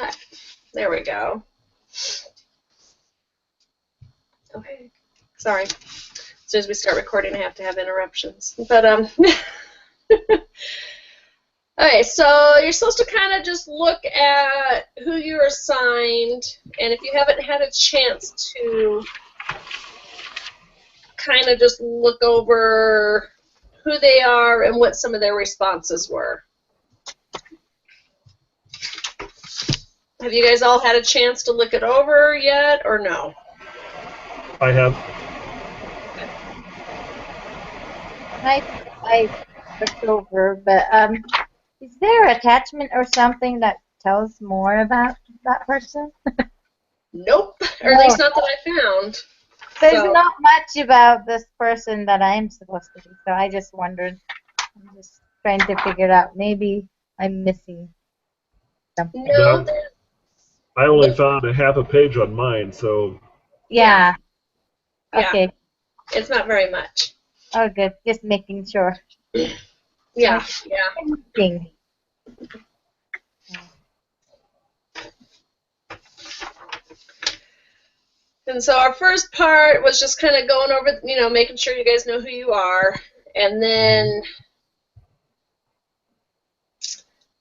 Ah, there we go. Okay. Sorry. As soon as we start recording, I have to have interruptions. But okay, so you're supposed to kind of just look at who you're assigned, and if you haven't had a chance to kind of just look over who they are and what some of their responses were. Have you guys all had a chance to look it over yet, or no? I have. I looked over, but is there an attachment or something that tells more about that person? Nope, or at least not that I found. There's So, not much about this person that I'm supposed to be, so I just wondered. I'm just trying to figure it out. Maybe I'm missing something. no, No. I only found a half a page on mine, so. Yeah. Yeah. Okay. It's not very much. Oh, good. Just making sure. Yeah. Thing. And so our first part was just kind of going over, making sure you guys know who you are. And then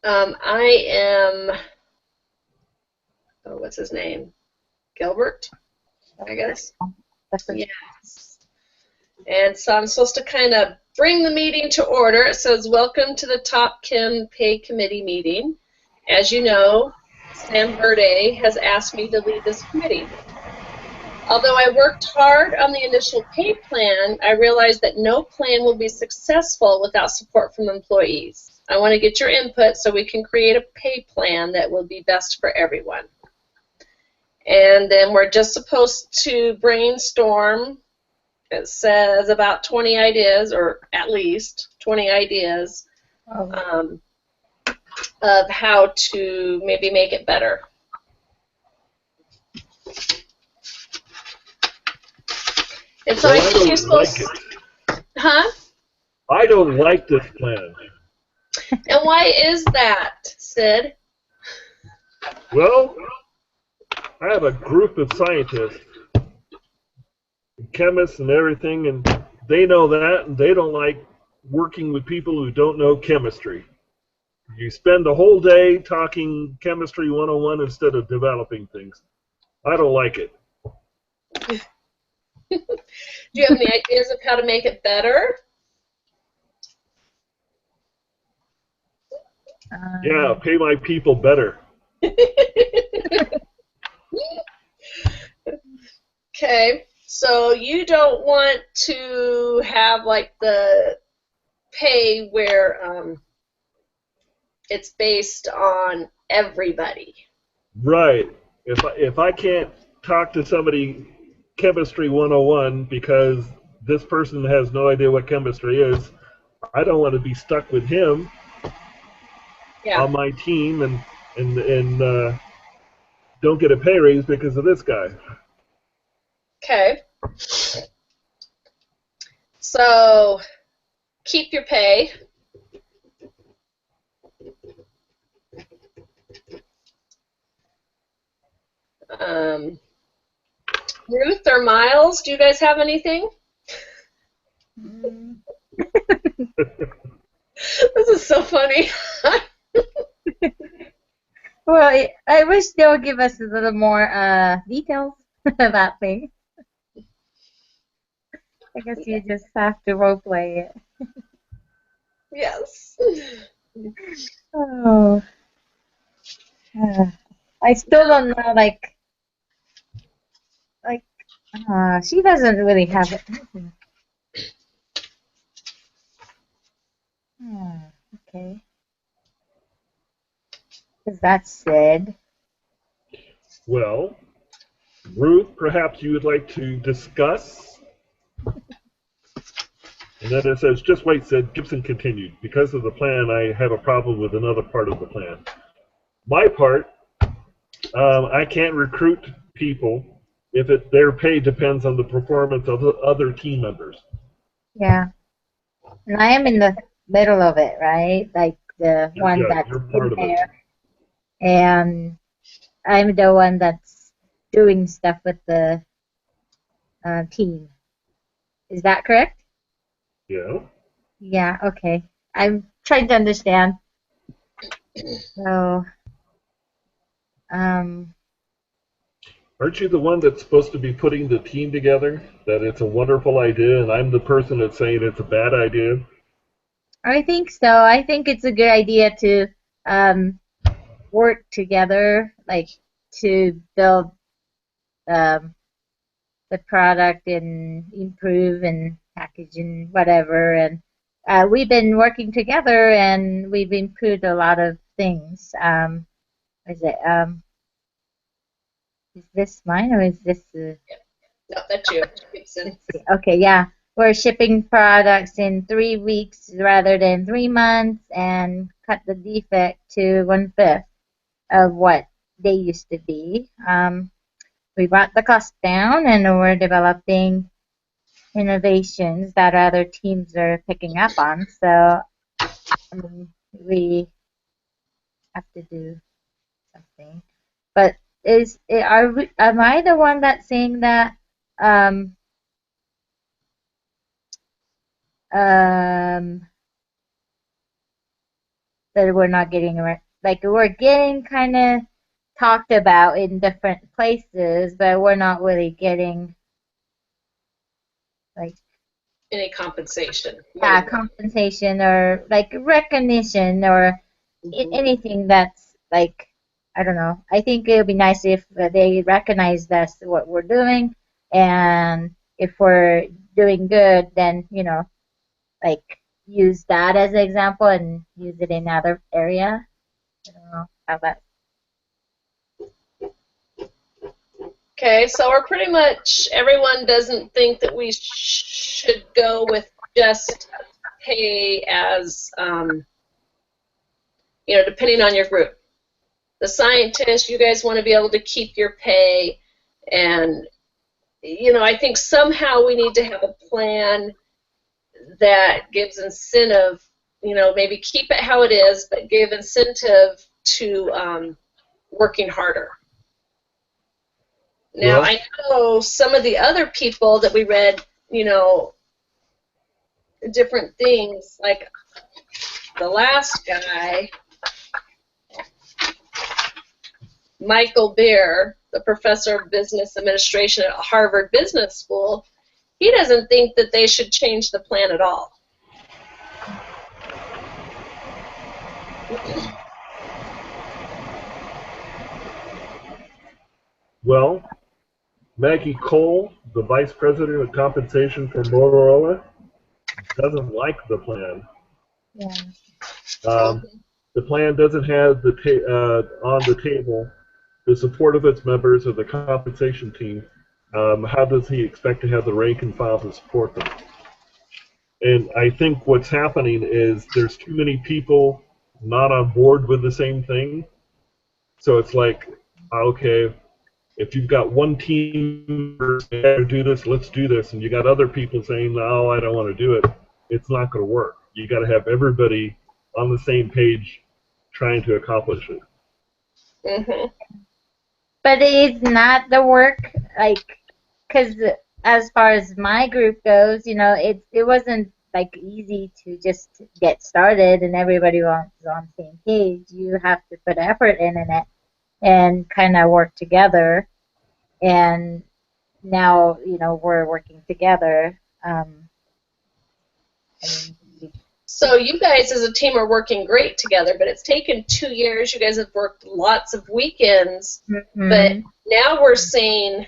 I am, what's his name? Gilbert, I guess. Yes. And so I'm supposed to kind of bring the meeting to order. It says, welcome to the Top Chem Pay Committee meeting. As you know, Sam Verde has asked me to lead this committee. Although I worked hard on the initial pay plan, I realized that no plan will be successful without support from employees. I want to get your input so we can create a pay plan that will be best for everyone. And then we're just supposed to brainstorm. It says about 20 ideas, or at least 20 ideas, of how to maybe make it better. And so Well, I think you're supposed to... Huh? I don't like this plan. And why is that, Sid? Well, I have a group of scientists, chemists and everything, and they know that, and they don't like working with people who don't know chemistry. You spend the whole day talking chemistry 101 instead of developing things. I don't like it. Do you have any ideas of how to make it better? Yeah, pay my people better. Okay, so you don't want to have like the pay where it's based on everybody. Right. If I can't talk to somebody chemistry 101 because this person has no idea what chemistry is, I don't want to be stuck with him on my team and don't get a pay raise because of this guy. Okay. So keep your pay. Ruth or Miles, do you guys have anything? This is so funny. Well, I wish they would give us a little more details about things. I guess you just have to role play it. Yes. Oh. I still don't know, she doesn't really have it. Okay. Because that's said. Well, Ruth, perhaps you would like to discuss? And then it says, just wait, Sid. Gibson continued. Because of the plan, I have a problem with another part of the plan. My part, I can't recruit people if their pay depends on the performance of the other team members. Yeah. And I am in the middle of it, right? Like the one that's you're part in of it. there. And I'm the one that's doing stuff with the team. Is that correct? Yeah. Yeah, okay. I'm trying to understand. So, um, Aren't you the one that's supposed to be putting the team together? That it's a wonderful idea, and I'm the person that's saying it's a bad idea? I think so. I think it's a good idea to um, work together, like to build um, the product and improve and package and whatever. And we've been working together and we've improved a lot of things. Is it? Is this mine or is this? No, that's you, Gibson. Okay, yeah. We're shipping products in 3 weeks rather than 3 months and cut the defect to 1/5 of what they used to be. We brought the cost down and we're developing innovations that other teams are picking up on. So we have to do something. But am I the one that's saying that um, um, that we're not getting like we're getting kind of talked about in different places, but we're not really getting like Any compensation? compensation or like recognition or anything that's like I don't know. I think it would be nice if they recognize that's what we're doing, and if we're doing good, then like use that as an example and use it in other area. I don't know how that. Okay, so we're pretty much, everyone doesn't think that we should go with just pay as, depending on your group. The scientists, you guys want to be able to keep your pay, and, I think somehow we need to have a plan that gives incentive, maybe keep it how it is, but give incentive to working harder. Now, I know some of the other people that we read, different things, like the last guy, Michael Beer, the professor of business administration at Harvard Business School, he doesn't think that they should change the plan at all. Well, Maggie Cole, the vice president of compensation for Motorola, doesn't like the plan. Yeah. The plan doesn't have on the table the support of its members of the compensation team. How does he expect to have the rank and file to support them? And I think what's happening is there's too many people not on board with the same thing. So it's like, okay, if you've got one team to do this, let's do this, and you got other people saying, no, I don't want to do it, it's not going to work. You got to have everybody on the same page trying to accomplish it. Mm-hmm. But it's not the work, like, because as far as my group goes, it wasn't like easy to just get started and everybody was on the same page. You have to put effort in it and kind of work together. And now, we're working together. So you guys as a team are working great together, but it's taken 2 years. You guys have worked lots of weekends, but now we're saying,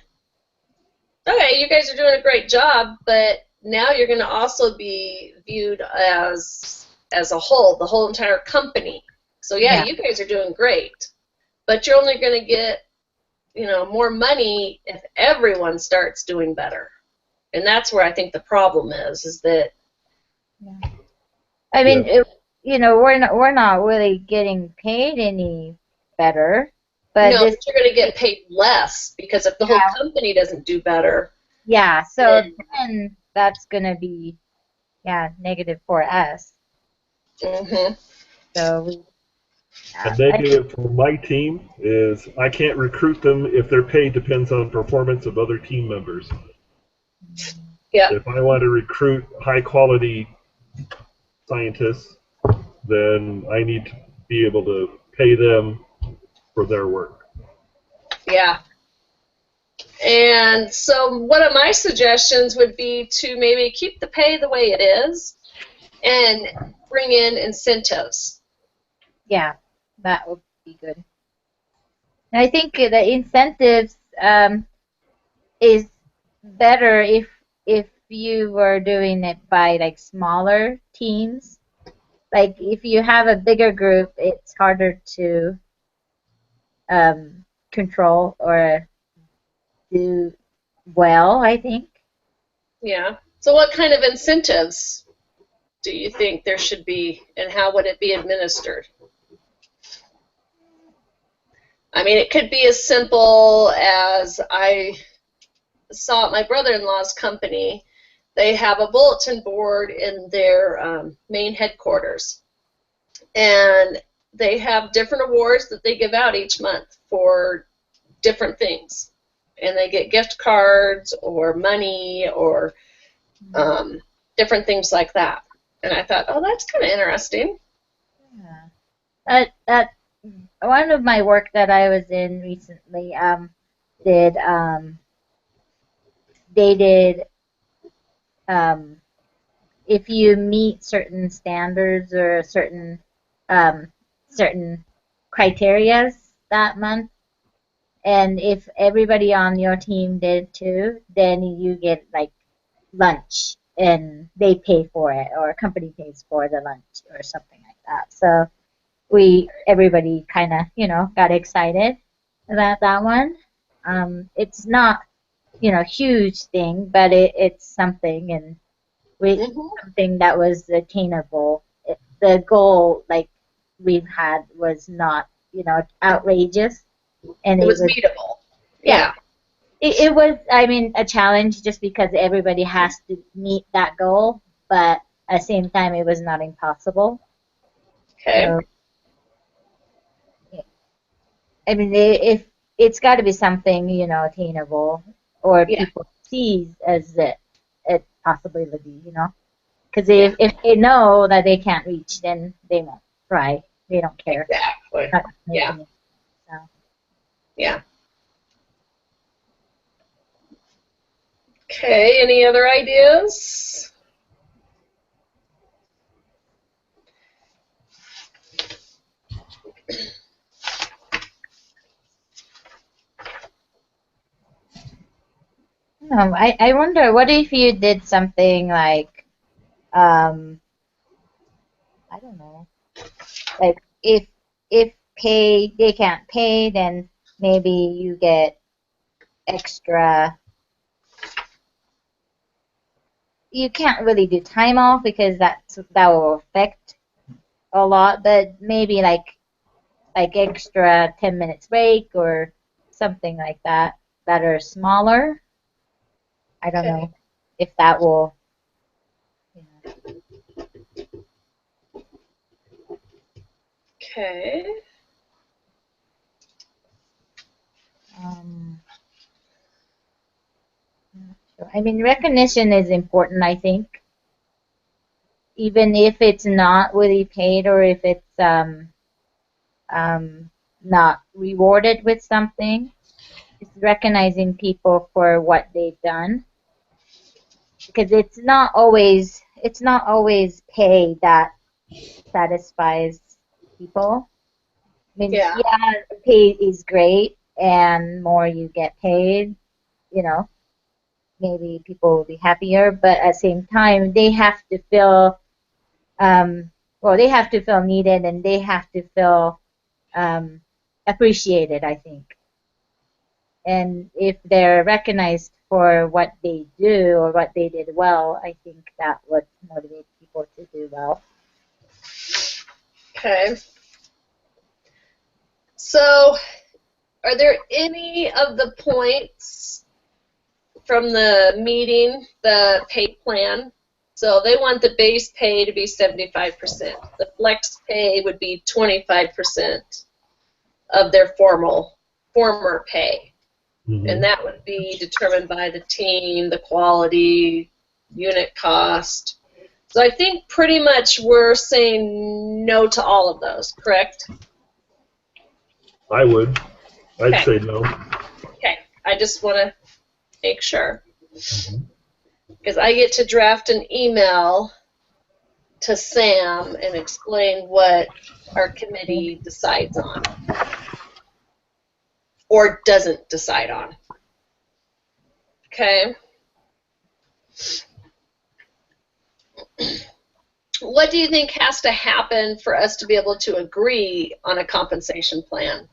okay, you guys are doing a great job, but now you're going to also be viewed as a whole, the whole entire company. So yeah, you guys are doing great, but you're only going to get, more money if everyone starts doing better. And that's where I think the problem is that. Yeah. I mean, we're not really getting paid any better. But no, but you're going to get paid less because if the whole company doesn't do better. Yeah, so then that's going to be, negative for us. Mm-hmm. So And they do it for my team. Is I can't recruit them if their pay depends on performance of other team members. Yeah. If I want to recruit high quality scientists, then I need to be able to pay them for their work. Yeah. And so one of my suggestions would be to maybe keep the pay the way it is and bring in incentives. Yeah, that would be good. And I think the incentives is better if you were doing it by like smaller teams. Like if you have a bigger group, it's harder to control or do well, I think. Yeah. So what kind of incentives do you think there should be, and how would it be administered? I mean, it could be as simple as I saw at my brother-in-law's company. They have a bulletin board in their main headquarters, and they have different awards that they give out each month for different things, and they get gift cards or money or different things like that. And I thought, oh, that's kind of interesting. Yeah. That one of my work that I was in recently did they did if you meet certain standards or certain criterias that month, and if everybody on your team did too, then you get like lunch and they pay for it or a company pays for the lunch or something like that. So everybody kind of got excited about that one. It's not huge thing, but it's something, and something that was attainable. The goal like we've had was not outrageous, and it was meetable. Yeah. It was, I mean, a challenge just because everybody has to meet that goal, but at the same time, it was not impossible. Okay. So, I mean, if it's got to be something attainable, or people see as it possibility, because if they know that they can't reach, then they won't try. They don't care. Exactly. Yeah. So. Yeah. Okay, any other ideas? I wonder, what if you did something like, I don't know, like if they can't pay, then maybe you get extra. You can't really do time off because that will affect a lot, but maybe like extra 10 minutes break or something like that are smaller. I don't know if that will. Okay. I mean, recognition is important, I think. Even if it's not really paid or if it's not rewarded with something, it's recognizing people for what they've done. Because it's not always pay that satisfies people. I mean, yeah, pay is great, and more you get paid, maybe people will be happier. But at the same time, they have to feel, they have to feel needed, and they have to feel appreciated, I think. And if they're recognized for what they do or what they did well, I think that would motivate people to do well. Okay. So, are there any of the points from the meeting, the pay plan, So they want the base pay to be 75%. The flex pay would be 25% of their former pay. And that would be determined by the team, the quality, unit cost. So I think pretty much we're saying no to all of those, correct? I would. I'd Okay. say no. Okay, I just want to make sure. Because I get to draft an email to Sam and explain what our committee decides on or doesn't decide on. Okay. What do you think has to happen for us to be able to agree on a compensation plan?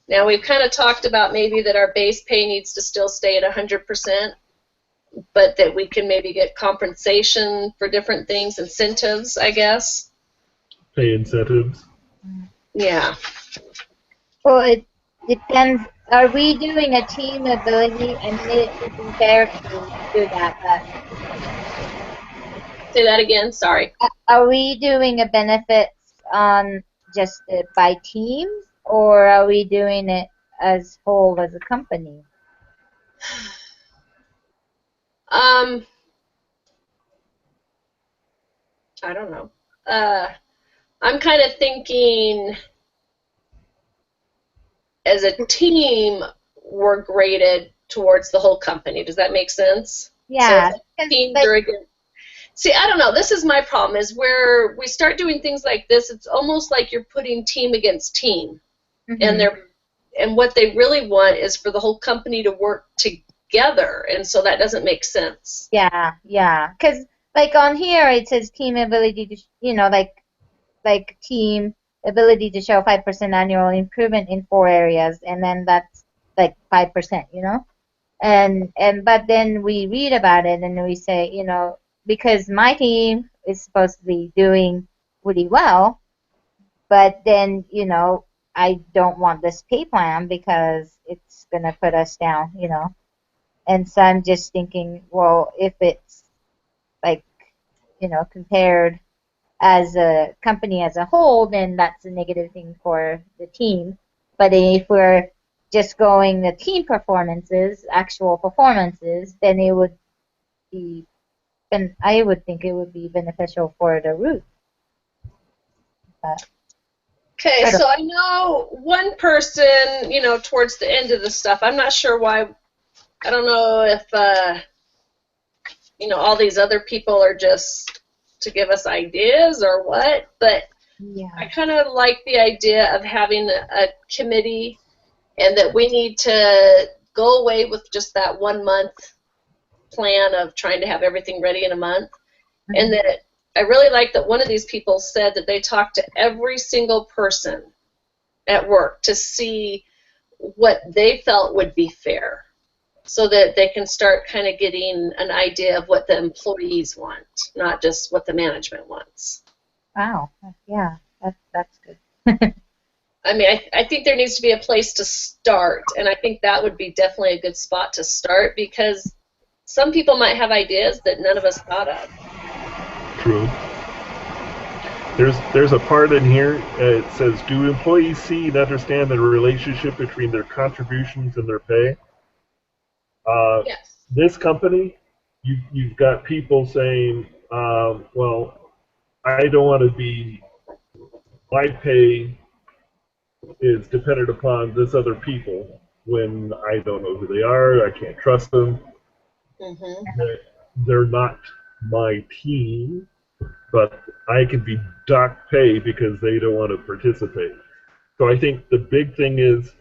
Now, we've kind of talked about maybe that our base pay needs to still stay at 100%, but that we can maybe get compensation for different things, incentives, I guess. Pay incentives. Yeah. Well, it depends. Are we doing a team ability? I mean, it isn't fair to do that, Say that again, sorry. but are we doing a benefits on just by teams, or are we doing it as whole as a company? I don't know. I'm kind of thinking as a team, we're graded towards the whole company. Does that make sense? Yeah. So teams are again. See, I don't know. This is my problem, is where we start doing things like this, it's almost like you're putting team against team. And what they really want is for the whole company to work together, and so that doesn't make sense. Yeah, yeah. Because like on here it says team ability to, like team ability to show 5% annual improvement in 4 areas, and then that's like 5%, and but then we read about it and we say, because my team is supposed to be doing really well, but then I don't want this pay plan because it's gonna put us down, and so I'm just thinking, well, if it's like compared as a company as a whole, then that's a negative thing for the team. But if we're just going the team performances, actual performances, then it would be, and I would think it would be beneficial for the root. Okay, so I know one person, towards the end of the stuff, I'm not sure why, I don't know if, all these other people are just to give us ideas or what, but Yeah. I kind of like the idea of having a committee, and that we need to go away with just that 1 month plan of trying to have everything ready in a month. And that I really like that one of these people said that they talked to every single person at work to see what they felt would be fair, so that they can start kind of getting an idea of what the employees want, not just what the management wants. Wow. Yeah, that's good. I mean, I think there needs to be a place to start, and I think that would be definitely a good spot to start, because some people might have ideas that none of us thought of. True. There's a part in here, it says, do employees see and understand the relationship between their contributions and their pay? Yes. This company, you've got people saying, well, I don't want to be, my pay is dependent upon this other people when I don't know who they are, I can't trust them. They're not my team, but I can be docked pay because they don't want to participate. So I think the big thing is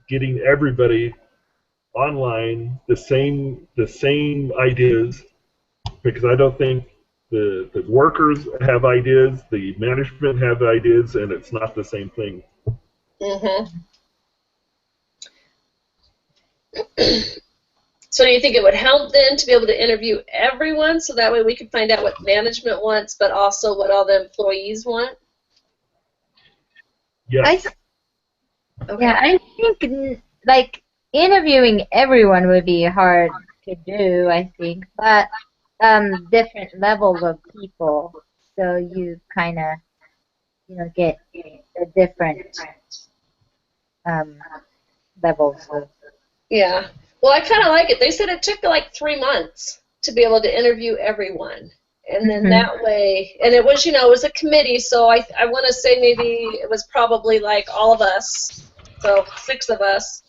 getting everybody online the same ideas, because I don't think the workers have ideas, the management have ideas, and it's not the same thing. So do you think it would help then to be able to interview everyone, so that way we can find out what management wants, but also what all the employees want? Yes. Okay. Yeah, I think like interviewing everyone would be hard to do, I think, but different levels of people, so you kind of, get a different um, levels of. Yeah. Well, I kind of like it. They said it took like 3 months to be able to interview everyone. And then that way, and it was, it was a committee, so I want to say maybe it was probably like all of us, so 6 of us,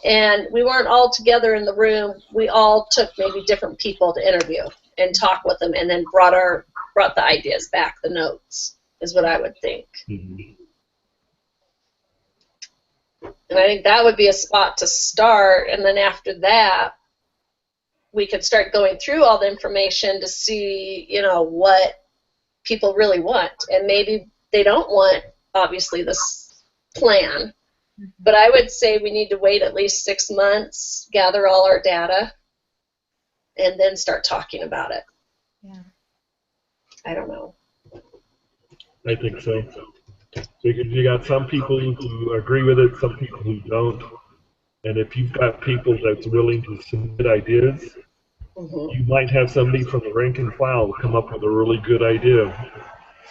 and we weren't all together in the room. We all took maybe different people to interview and talk with them, and then brought the ideas back, the notes, is what I would think. Mm-hmm. And I think that would be a spot to start, and then after that, we could start going through all the information to see, what people really want. And maybe they don't want, obviously, this plan. But I would say we need to wait at least 6 months, gather all our data, and then start talking about it. Yeah. I don't know. I think so. Because you got some people who agree with it, some people who don't. And if you've got people that's willing to submit ideas, you might have somebody from the rank and file come up with a really good idea.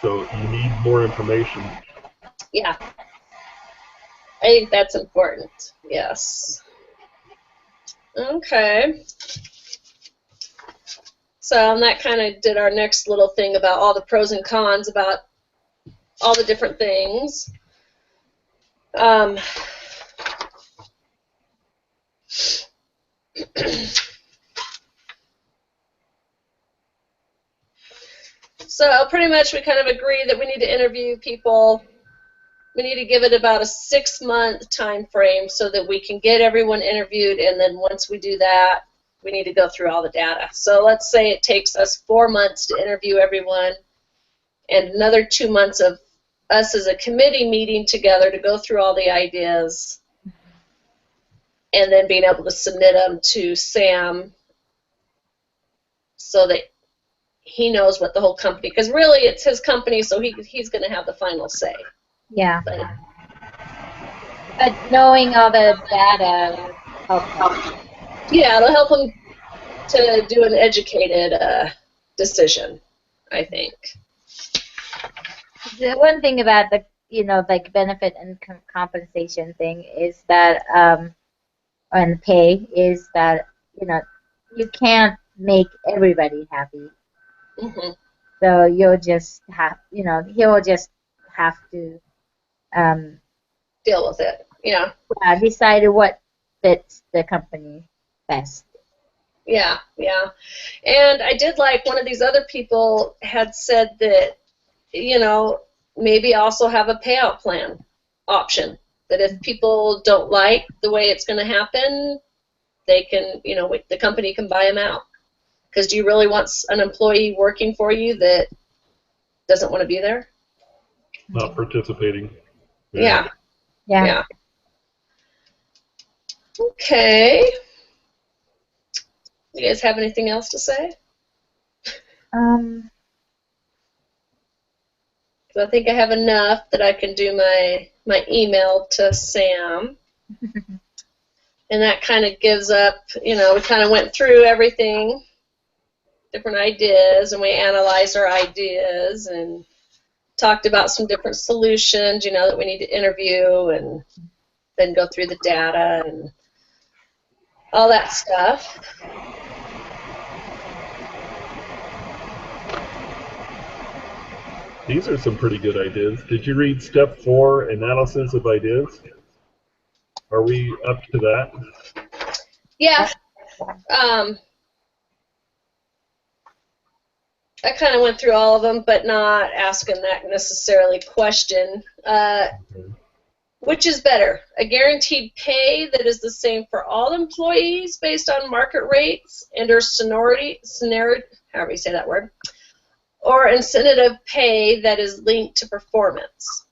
So you need more information. Yeah. I think that's important. Yes. Okay. So that kind of did our next little thing about all the pros and cons about all the different things. So pretty much we kind of agree that we need to interview people. We need to give it about a 6-month time frame so that we can get everyone interviewed, and then once we do that, we need to go through all the data. So let's say it takes us 4 months to interview everyone, and another 2 months of us as a committee meeting together to go through all the ideas, and then being able to submit them to Sam so that he knows what the whole company, because really it's his company, so he's going to have the final say. Yeah. But knowing all the data will help him. Yeah, it'll help him to do an educated decision, I think. The one thing about the, like benefit and compensation thing is that, and pay is that, you can't make everybody happy. Mm-hmm. So you'll just have, he'll just have to Deal with it, yeah. Decide what fits the company best. Yeah, yeah. And I did like one of these other people had said that, maybe also have a payout plan option. That if people don't like the way it's going to happen, they can, the company can buy them out. Because do you really want an employee working for you that doesn't want to be there? Not participating. Yeah. Yeah. Yeah. Okay. You guys have anything else to say? I think I have enough that I can do my email to Sam. And that kind of gives up, we kind of went through everything, different ideas, and we analyzed our ideas and talked about some different solutions, that we need to interview and then go through the data and all that stuff. These are some pretty good ideas. Did you read step 4, analysis of ideas? Are we up to that? Yeah. I kind of went through all of them, but not asking that necessarily question. Which is better, a guaranteed pay that is the same for all employees based on market rates and or seniority, however you say that word, or incentive pay that is linked to performance?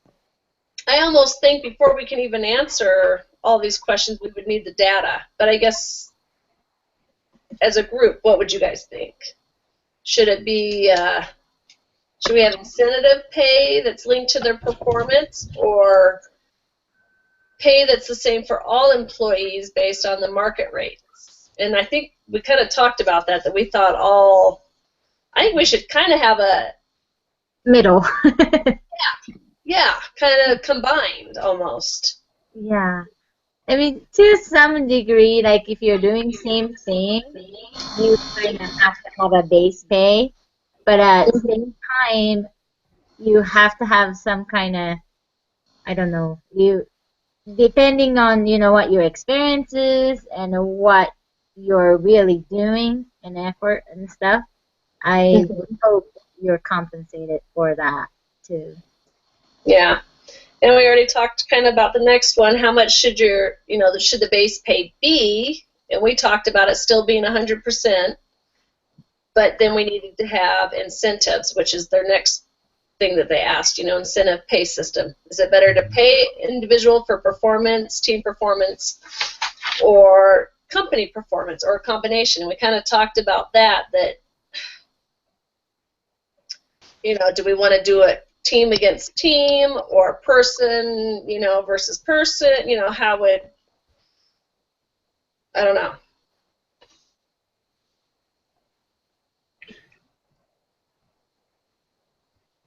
I almost think before we can even answer all these questions, we would need the data. But I guess as a group, what would you guys think? Should it be, should we have incentive pay that's linked to their performance, or pay that's the same for all employees based on the market rates? And I think we kind of talked about that we thought all I think we should kind of have a Middle. kind of combined almost. Yeah. I mean, to some degree, like if you're doing same thing, you kind of have to have a base pay, but at the same time, you have to have some kind of, I don't know, depending on, what your experience is and what you're really doing and effort and stuff, I hope you're compensated for that too. Yeah. And we already talked kind of about the next one. How much should should the base pay be? And we talked about it still being 100%, but then we needed to have incentives, which is their next thing that they asked, incentive pay system. Is it better to pay individual for performance, team performance, or company performance, or a combination? And we kind of talked about that, do we want to do it team against team or person, versus person, how would, I don't know.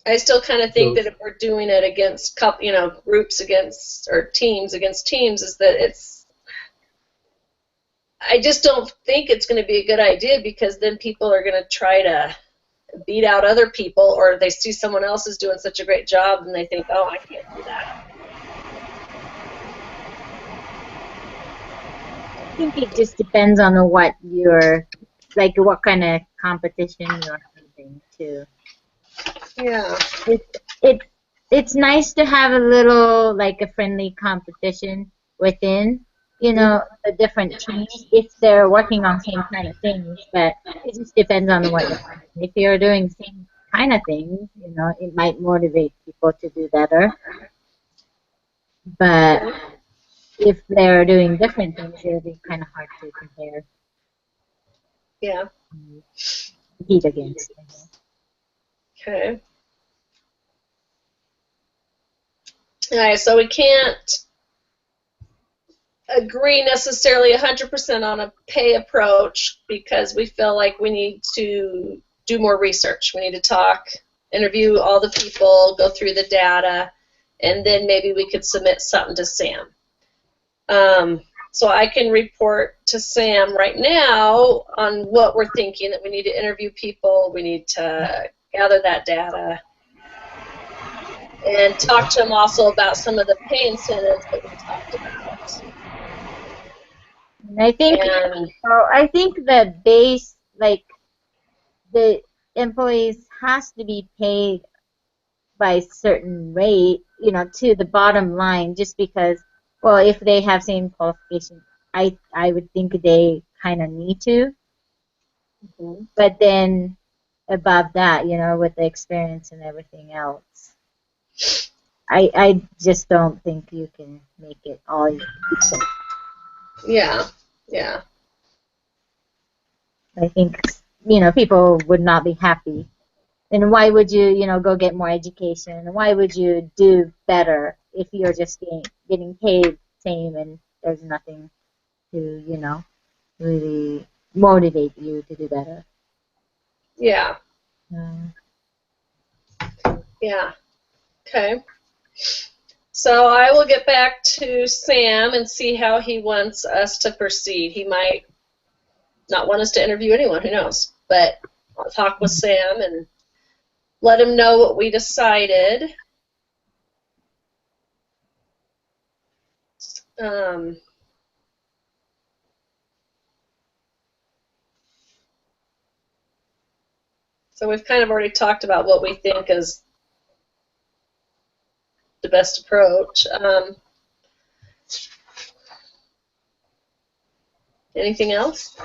I still kind of think that if we're doing it against, groups against, or teams against teams, is that I just don't think it's going to be a good idea, because then people are going to try to beat out other people, or they see someone else is doing such a great job and they think, oh, I can't do that. I think it just depends on what what kind of competition you're having too. Yeah. It's nice to have a little, like, a friendly competition within, the different teams if they're working on same kind of things, but it just depends on what you're doing. If you're doing same kind of things, it might motivate people to do better. But if they're doing different things, it'll be kind of hard to compare. Yeah. Compete against. Okay. All right, so we can't agree necessarily 100% on a pay approach, because we feel like we need to do more research. We need to talk, interview all the people, go through the data, and then maybe we could submit something to Sam. So I can report to Sam right now on what we're thinking, that we need to interview people, we need to gather that data, and talk to him also about some of the pay incentives that we talked about. And I think the base, like, the employees has to be paid by a certain rate, to the bottom line, just because, well, if they have same qualification, I would think they kind of need to. Mm-hmm. But then above that, with the experience and everything else, I just don't think you can make it all equal. Yeah, yeah. I think, people would not be happy. And why would you, go get more education? Why would you do better if you're just getting paid same and there's nothing to, really motivate you to do better? Yeah. Yeah. Okay. So I will get back to Sam and see how he wants us to proceed. He might not want us to interview anyone, who knows? But I'll talk with Sam and let him know what we decided. So we've kind of already talked about what we think is the best approach. Anything else?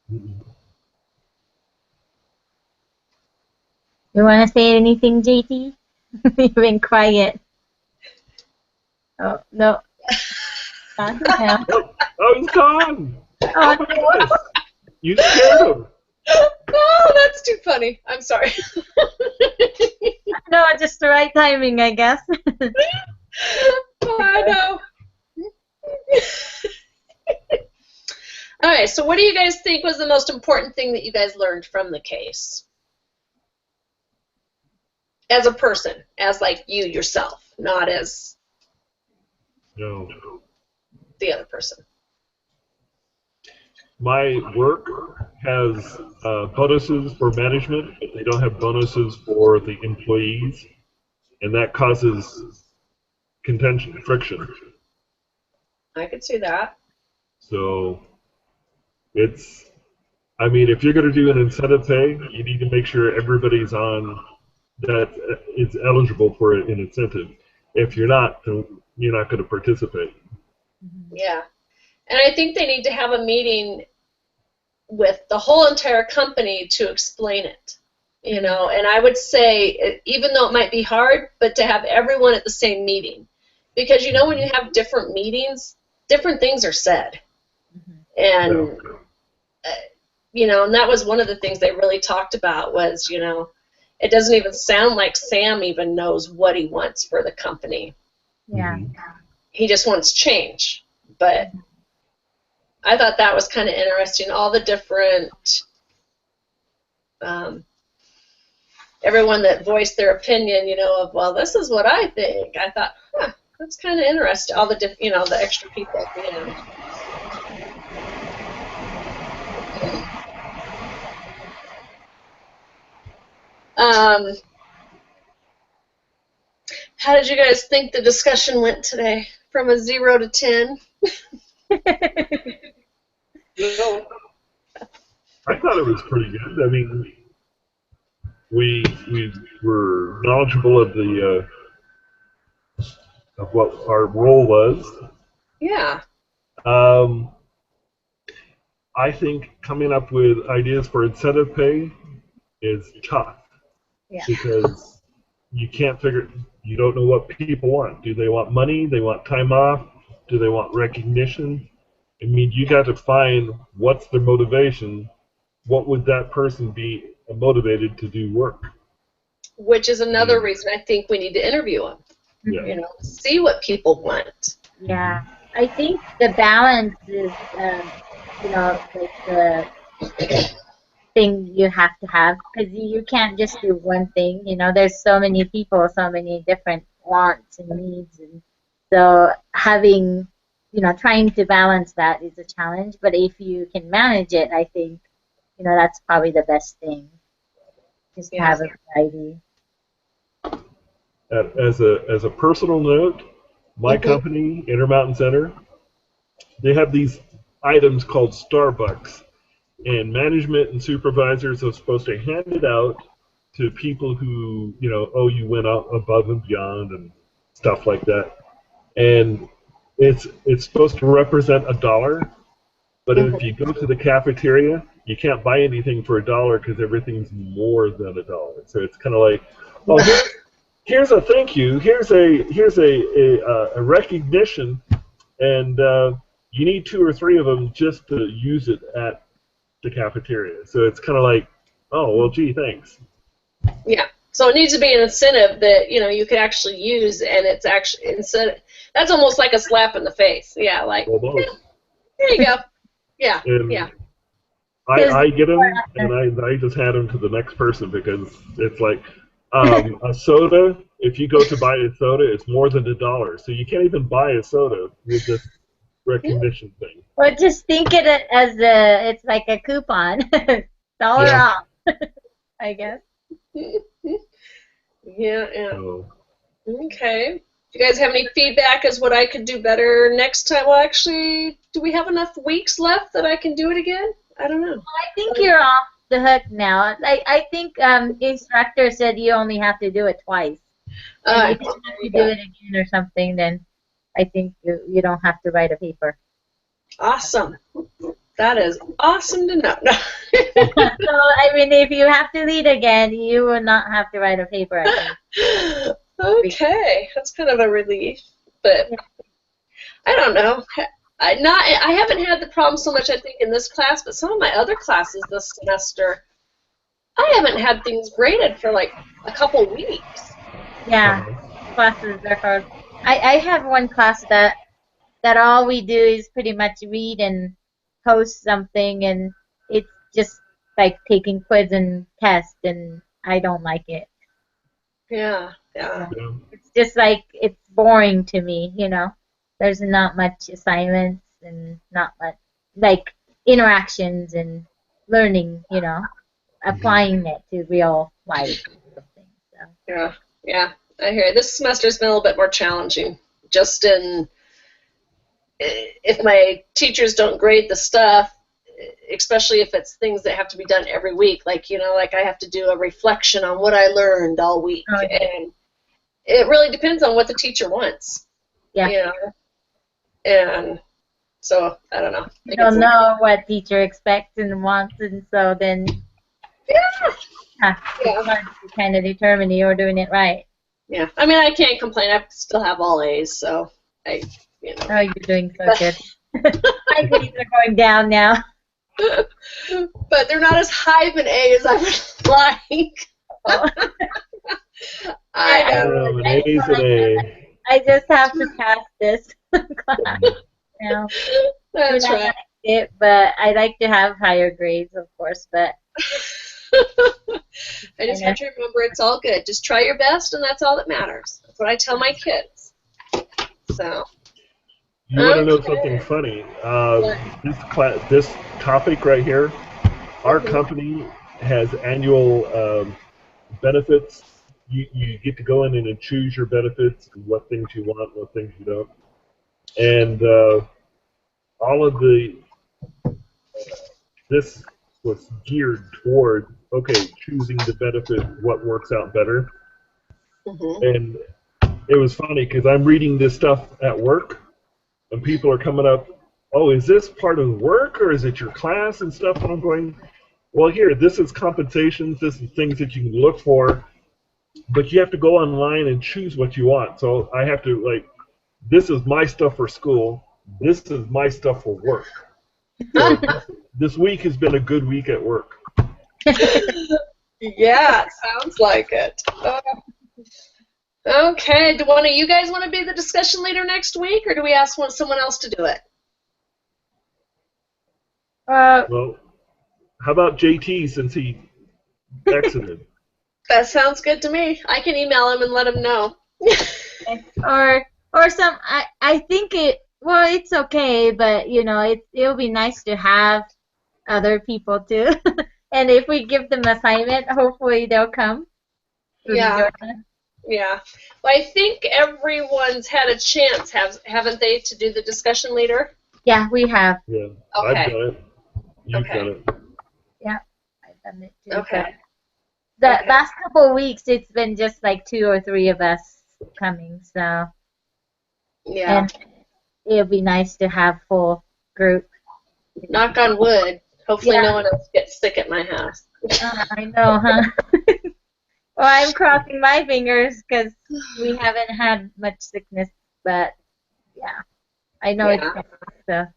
You want to say anything, JT? You've been quiet. Oh, no. Oh, he's gone. Oh, my goodness. You scared him. Oh, that's too funny. I'm sorry. No, just the right timing, I guess. Oh, I know. All right, so what do you guys think was the most important thing that you guys learned from the case? As a person, as like you yourself, not as No. the other person. My work has bonuses for management, but they don't have bonuses for the employees, and that causes contention, friction. I could see that. So it's, I mean, if you're going to do an incentive pay, you need to make sure everybody's on that is eligible for an incentive. If you're not, then you're not going to participate. Yeah. And I think they need to have a meeting with the whole entire company to explain it. You know, and I would say, even though it might be hard, but to have everyone at the same meeting. Because, you know, when you have different meetings, different things are said. And, you know, and that was one of the things they really talked about was, you know, it doesn't even sound like Sam even knows what he wants for the company. Yeah. He just wants change. But I thought that was kind of interesting, all the different, everyone that voiced their opinion, you know, of, well, this is what I think. I thought, huh, that's kind of interesting, all the, you know, the extra people at the end. How did you guys think the discussion went today, from a 0 to 10? I thought it was pretty good. I mean, we were knowledgeable of the of what our role was. Yeah. I think coming up with ideas for incentive pay is tough. Yeah. Because you can't figure, you don't know what people want. Do they want money? They want time off? Do they want recognition? I mean, you got to find what's their motivation. What would that person be motivated to do work? Which is another reason I think we need to interview them. Yeah. You know, see what people want. Yeah. I think the balance is, you know, like the thing you have to have, because you can't just do one thing. You know, there's so many people, so many different wants and needs, and so having, you know, trying to balance that is a challenge. But if you can manage it, I think, you know, that's probably the best thing, is to have a variety. As a personal note, my company, Intermountain Center, they have these items called Starbucks, and management and supervisors are supposed to hand it out to people who, you know, oh, you went out above and beyond and stuff like that. And it's supposed to represent $1, but if you go to the cafeteria, you can't buy anything for $1 because everything's more than $1. So it's kind of like, oh, here's a thank you, here's a recognition, and you need 2 or 3 of them just to use it at the cafeteria. So it's kind of like, oh, well, gee, thanks. Yeah. So it needs to be an incentive that, you know, you can actually use, and it's actually instead. That's almost like a slap in the face. Yeah, like, Almost. there you go. Yeah, And yeah. I get them, and I just hand them to the next person because it's like a soda. If you go to buy a soda, it's more than $1, so you can't even buy a soda with this recognition thing. Well, just think it as it's like a coupon, $1 off, I guess. Yeah. So, Okay. Do you guys have any feedback as what I could do better next time? Well, actually, do we have enough weeks left that I can do it again? I don't know. Well, I think you're off the hook now. I think the instructor said you only have to do it twice. And if you have to do it again or something, then I think you don't have to write a paper. Awesome. That is awesome to know. So, I mean, if you have to lead again, you will not have to write a paper, I think. Okay. That's kind of a relief. But I don't know. I haven't had the problem so much, I think, in this class, but some of my other classes this semester, I haven't had things graded for like a couple weeks. Yeah, classes are hard. I have one class that all we do is pretty much read and post something and it's just like taking quiz and test, and I don't like it. Yeah, yeah. Yeah. It's just like it's boring to me, you know. There's not much assignments and not much like interactions and learning, you know, applying it to real life or something. So. Yeah, yeah, I hear you. This semester's been a little bit more challenging. Just in, if my teachers don't grade the stuff, especially if it's things that have to be done every week, like, you know, like I have to do a reflection on what I learned all week. Oh, yeah. And it really depends on what the teacher wants. Yeah. You know? And so, I don't know. You don't know what teacher expects and wants, and so then Yeah. it's hard to kind of determine you're doing it right. Yeah. I mean, I can't complain. I still have all A's, so you know. Oh, you're doing so good. My grades are going down now. But they're not as high of an A as I would like. Oh. I know. An A's an A. I just have to pass this class now. That's I right. like it, but I like to have higher grades, of course. But I just have to remember it's all good. Just try your best, and that's all that matters. That's what I tell my kids. So. You want to know Okay. something funny? This topic right here, our company has annual benefits. You get to go in and choose your benefits, and what things you want, what things you don't. And all of this was geared toward, okay, choosing the benefit, what works out better. Mhm. And it was funny because I'm reading this stuff at work, and people are coming up, oh, is this part of work or is it your class and stuff? And I'm going, well, here, this is compensations, this is things that you can look for, but you have to go online and choose what you want. So I have to, like, this is my stuff for school, this is my stuff for work. So this week has been a good week at work. Yeah, it sounds like it. Okay, do one of you guys want to be the discussion leader next week, or do we ask someone else to do it? Well, how about JT since he exited? That sounds good to me. I can email him and let him know. or some. I think it. Well, it's okay, but you know, it'll be nice to have other people too. And if we give them assignment, hopefully they'll come. Yeah. Yeah. Well, I think everyone's had a chance, haven't they, to do the discussion leader? Yeah, we have. Yeah, Okay. I've done it. You've Okay. done it. Yeah, I've done it too. Okay. The Okay. last couple of weeks, it's been just like 2 or 3 of us coming, so. Yeah. And it'll be nice to have full group. Knock on wood. Hopefully Yeah. no one else gets sick at my house. I know, huh? Well, I'm crossing my fingers because we haven't had much sickness, but yeah, I know it's Yeah. coming, so.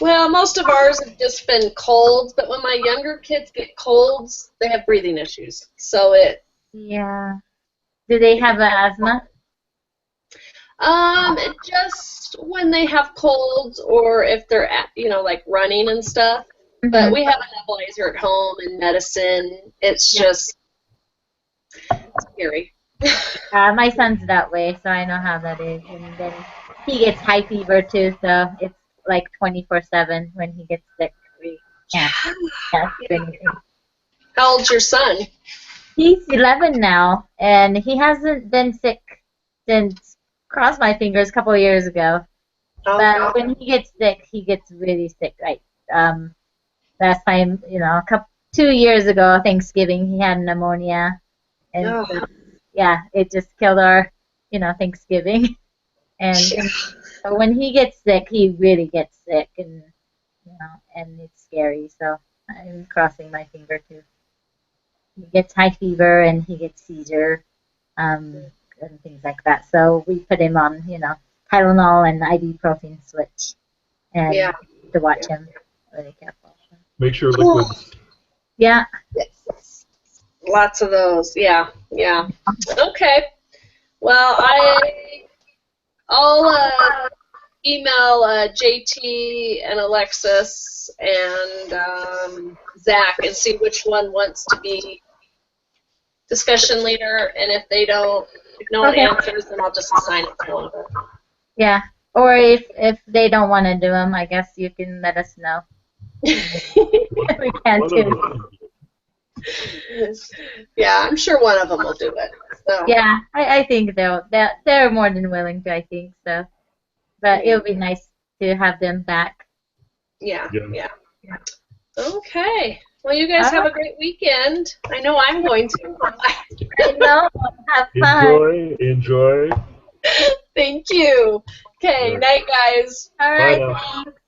Well, most of ours have just been colds, but when my younger kids get colds, they have breathing issues. So Yeah. Do they have asthma? it just when they have colds or if they're at, like running and stuff. But we have a nebulizer at home and medicine. It's just scary. My son's that way, so I know how that is. And then he gets high fever too, so it's like 24/7 when he gets sick. We can't do anything. How old's your son? He's 11 now, and he hasn't been sick since, cross my fingers, a couple of years ago. Oh, But when he gets sick, he gets really sick. Like last time, 2 years ago, Thanksgiving, he had pneumonia, and Oh. so, yeah, it just killed our, Thanksgiving. And so when he gets sick, he really gets sick, and and it's scary. So I'm crossing my finger too. He gets high fever and he gets seizure, and things like that. So we put him on, Tylenol and ibuprofen switch, and to watch him really careful. Make sure liquids. Yeah. Yes. Lots of those. Yeah. Yeah. Okay. Well, I'll email JT and Alexis and Zach and see which one wants to be discussion leader, and if no one answers, then I'll just assign it to one of them. Yeah. Or if they don't want to do them, I guess you can let us know. We can too. Yeah, I'm sure one of them will do it. So. Yeah, I think they're more than willing to, I think so. But it'll be nice to have them back. Yeah. Okay. Well, you guys have a great weekend. I know I'm going to. I know. Have fun. Enjoy. Thank you. Okay, night, guys. All right, Bye now. thanks.